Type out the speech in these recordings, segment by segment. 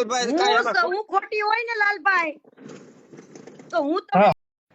લાલભાઈ હું ખોટી હોય ને લાલભાઈ તો હું તો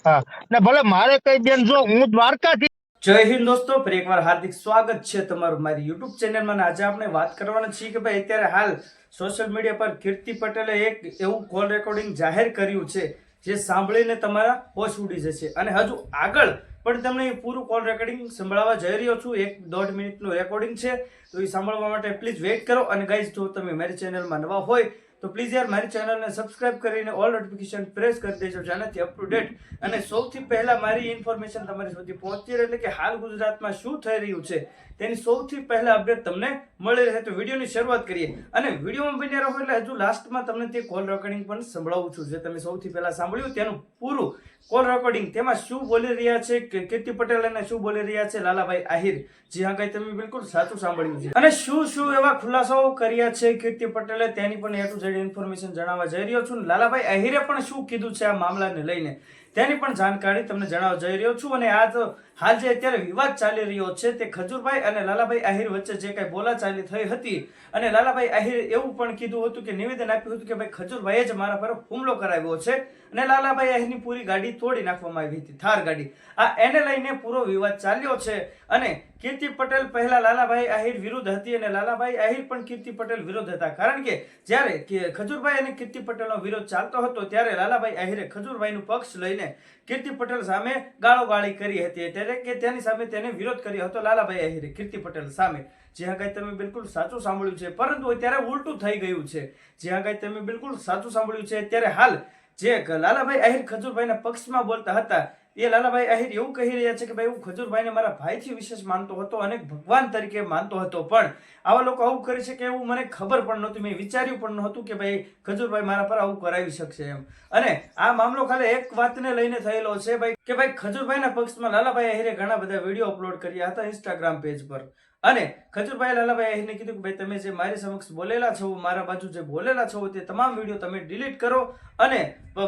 હા ને ભલે મારે કઈ બેન જો હું દ્વારકાથી જય હિન્દ દોસ્તો, ફરી એકવાર હાર્દિક સ્વાગત છે તમારું મારી યુટ્યુબ ચેનલમાં. આજે આપણે વાત કરવાના છીએ કે ભાઈ અત્યારે હાલ સોશિયલ મીડિયા પર કીર્તિ પટેલે એક એવું કોલ રેકોર્ડિંગ જાહેર કર્યું છે જે સાંભળીને તમારા હોશ ઉડી જશે. અને હજુ આગળ પણ તમને પૂરું કોલ રેકોર્ડિંગ સંભળાવવા જઈ રહ્યો છું. 1-1.5 મિનિટનું રેકોર્ડિંગ છે, તો એ સાંભળવા માટે પ્લીઝ વેઇટ કરો. અને ગાઈઝ, જો તમે મારી ચેનલમાં નવા હોય તો પ્લીઝ યાર મારી ચેનલને સબસ્ક્રાઇબ કરીને ઓલ નોટિફિકેશન પ્રેસ કરી દેજો, જેનાથી અપ ટુ ડેટ અને સૌથી પહેલા મારી ઇન્ફોર્મેશન તમારી સુધી પહોંચતી રહે. એટલે કે હાલ ગુજરાતમાં શું થઈ રહ્યું છે તેની સૌથી પહેલા અપડેટ તમને મળી રહે. તો વિડીયોની શરૂઆત કરીએ અને વિડીયોમાં બન્યા રહો. એટલે હજુ લાસ્ટમાં તમને તે કોલ રેકોર્ડિંગ પણ સંભળાવું છું, જે તમે સૌથી પહેલા સાંભળ્યું તેનું પૂરું કોલ રેકોર્ડિંગ. તેમાં શું બોલી રહ્યા છે કીર્તિ પટેલ અને શું બોલી રહ્યા છે લાલાભાઈ આહિર. જી હા, કઈ તમે બિલકુલ સાચું સાંભળ્યું છે. અને શું એવા ખુલાસાઓ કર્યા છે કીર્તિ પટેલે તેની પણ એ ટુ ઝેડ ઇન્ફોર્મેશન જણાવવા જઈ રહ્યો છું. લાલાભાઈ આહિરે પણ શું કીધું છે આ મામલાને લઈને તેની પણ જાણકારી તમને જણાવવા જઈ રહ્યો છું. અને આ તો હાલ જે અત્યારે વિવાદ ચાલી રહ્યો છે તે ખજૂરભાઈ અને લાલાભાઈ આહિર વચ્ચે જે કઈ બોલાચાલી થઈ હતી, અને લાલાભાઈ આહિર એવું પણ કીધું હતું કે નિવેદન આપ્યું હતું કે ભાઈ ખજૂરભાઈએ જ મારા પર હુમલો કરાવ્યો છે અને લાલાભાઈ આહિરની પૂરી ગાડી તોડી નાખવામાં આવી હતી, થાર ગાડી. આ એને લઈને પૂરો વિવાદ ચાલ્યો છે. અને કીર્તિ પટેલ પહેલા લાલાભાઈ આહિર વિરુદ્ધ હતી અને લાલાભાઈ આહિર પણ કીર્તિ પટેલ વિરુદ્ધ હતા. કારણ કે જ્યારે ખજૂરભાઈ અને કીર્તિ પટેલનો વિરોધ ચાલતો હતો ત્યારે લાલાભાઈ આહિરે ખજૂરભાઈનું પક્ષ લઈને કીર્તિ પટેલ સામે ગાળોગાળી કરી હતી. એટલે કે તેની સામે તેને વિરોધ કર્યો હતો લાલાભાઈ આહિરે કીર્તિ પટેલ સામે. જે હા, કઈ તમે બિલકુલ સાચું સાંભળ્યું છે, પરંતુ અત્યારે ઉલટું થઈ ગયું છે. જે હા, કઈ તમે બિલકુલ સાચું સાંભળ્યું છે. અત્યારે હાલ જે લાલાભાઈ આહિર ખજૂરભાઈના પક્ષમાં બોલતા હતા એ લાલાભાઈ આહિર એવું કહી રહ્યા છે કે ભાઈ હું ખજૂરભાઈને મારા ભાઈથી વિશેષ માનતો હતો અને ભગવાન તરીકે માનતો હતો, પણ આવા લોકો આવું કરી શકે એવું મને ખબર પણ નહોતી, મેં વિચાર્યું પણ નહોતું કે ભાઈ ખજૂરભાઈ મારા પર આવું કરાવી શકશે એમ. અને આ મામલો ખાલી એક વાતને લઈને થયેલો છે ભાઈ કે ભાઈ ખજૂરભાઈના પક્ષમાં લાલાભાઈ આહિરે ઘણા બધા વિડીયો અપલોડ કર્યા હતા ઇન્સ્ટાગ્રામ પેજ પર. અને ખજૂરભાઈ લાલાભાઈ આહિરને કીધું કે ભાઈ તમે જે મારી સમક્ષ બોલેલા છો, મારા બાજુ જે બોલેલા છો તે તમામ વિડીયો તમે ડિલીટ કરો, અને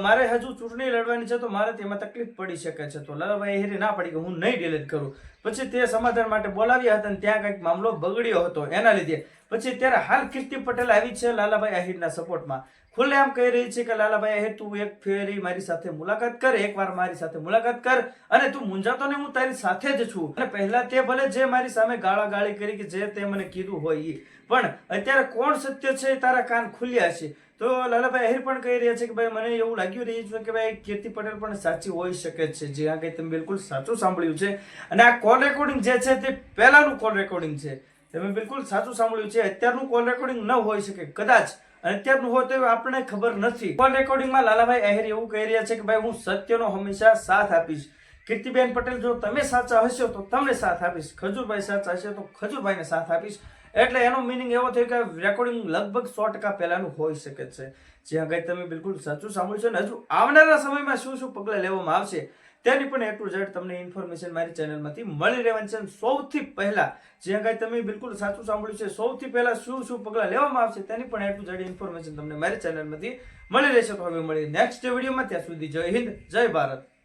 મારે હજુ ચૂંટણી લડવાની છે તો મારે તેમાં તકલીફ પડી શકે છે. તો લાલાભાઈ આહિરે ના પડી કે હું નહીં ડિલીટ કરું. પછી તે સમાધાન માટે બોલાવ્યા હતા અને ત્યાં કંઈક મામલો બગડ્યો હતો, એના લીધે પછી અત્યારે હાલ કીર્તિ પટેલ આવી છે લાલાભાઈ આહિરના સપોર્ટમાં. ખુલ્લેઆમ કહી રહી છે કે લાલાભાઈ આહિર તું એક ફેરી મારી સાથે મુલાકાત કર, એકવાર મારી સાથે મુલાકાત કર, અને તું મૂંઝાતો ને હું તારી સાથે જ છું. અને પહેલા તે ભલે જે મારી સામે ગાળાગાળી કરી કે જે તે મને કીધું હોય એ, પણ અત્યારે કોણ સત્ય છે તારા કાન ખુલ્યા છે. તો લાલાભાઈ આહિર પણ કહી રહ્યા છે કે ભાઈ મને એવું લાગ્યું રહ્યું છે કે ભાઈ કીર્તિ પટેલ પણ સાચી હોઈ શકે છે. જે આ કઈ તમે બિલકુલ સાચું સાંભળ્યું છે. અને આ કોલ રેકોર્ડિંગ જે છે તે પહેલાનું કોલ રેકોર્ડિંગ છે, તમે બિલકુલ સાચું સાંભળ્યું છે. અત્યારનું કોલ રેકોર્ડિંગ ન હોઈ શકે, કદાચ અત્યારનું હોય તો આપણને ખબર નથી. કોલ રેકોર્ડિંગમાં લાલાભાઈ આહિર એવું કહી રહ્યા છે કે ભાઈ હું સત્યનો હંમેશા સાથ આપીશ. કીર્તિબેન પટેલ જો તમે સાચા હશો તો તમને સાથ આપીશ, ખજૂરભાઈ સાચા હશે તો ખજૂરભાઈને સાથ આપીશ. એટલે એનો મિનિંગ એવો થયો કે રેકોર્ડિંગ લગભગ 100% પહેલાનું હોઈ શકે છે. જે આગળ તમે બિલકુલ સાચું સાંભળ્યું છે. ને હજુ આવનારા સમયમાં શું પગલાં લેવામાં આવશે તેની પણ A to Z તમને ઇન્ફોર્મેશન મારી ચેનલમાંથી મળી રહેવાની છે. સૌથી પહેલા જે આગળ તમે બિલકુલ સાચું સાંભળ્યું છે, સૌથી પહેલા શું પગલાં લેવામાં આવશે તેની પણ A to Z ઇન્ફોર્મેશન તમને મારી ચેનલમાંથી મળી રહેશે. તો હવે મળી નેક્સ્ટ વિડીયોમાં. ત્યાં સુધી જય હિન્દ, જય ભારત.